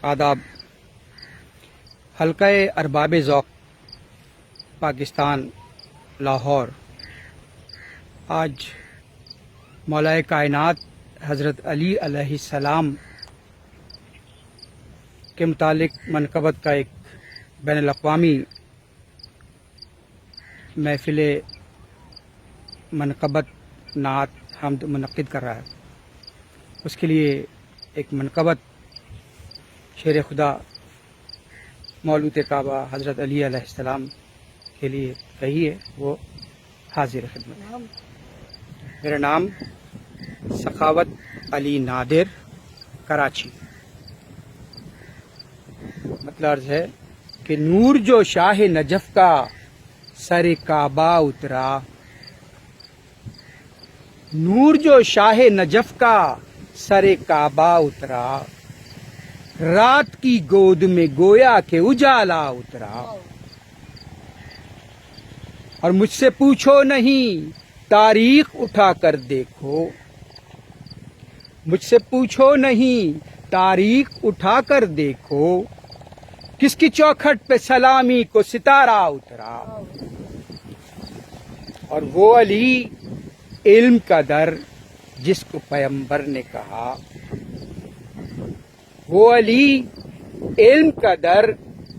آداب۔ حلقہ ارباب ذوق پاکستان لاہور آج مولا کائنات حضرت علی علیہ السلام کے متعلق منقبت کا ایک بین الاقوامی محفل منقبت نعت حمد منعقد کر رہا ہے۔ اس کے لیے ایک منقبت شیر خدا مولود کعبہ حضرت علی علیہ السلام کے لیے کہی ہے، وہ حاضر خدمت۔ میرا نام سخاوت علی نادر، کراچی۔ مطلب عرض ہے کہ نور جو شاہ نجف کا سر کعبہ اترا، نور جو شاہ نجف کا سر کعبہ اترا، رات کی گود میں گویا کہ اجالا اترا۔ اور مجھ سے پوچھو نہیں تاریخ اٹھا کر دیکھو، مجھ سے پوچھو نہیں تاریخ اٹھا کر دیکھو، کس کی چوکھٹ پہ سلامی کو ستارہ اترا۔ اور وہ علی علم کا در جس کو پیغمبر نے کہا، وہ علی علم کا در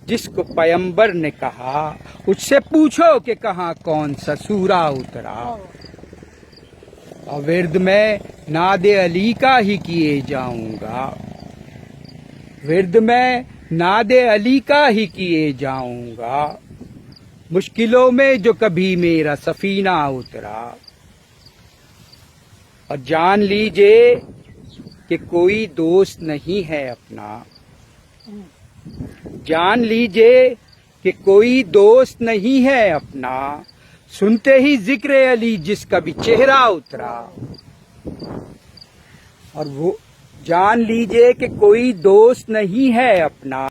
جس کو پیغمبر نے کہا، اس سے پوچھو کہ کہاں کون سا سورہ اترا۔ اور ورد میں ناد علی کا ہی کیے جاؤں گا، ورد میں ناد علی کا ہی کیے جاؤں گا، مشکلوں میں جو کبھی میرا سفینہ اترا۔ اور جان لیجئے کہ کوئی دوست نہیں ہے اپنا، جان لیجئے کہ کوئی دوست نہیں ہے اپنا، سنتے ہی ذکر علی جس کا بھی چہرہ اترا۔ اور وہ جان لیجئے کہ کوئی دوست نہیں ہے اپنا،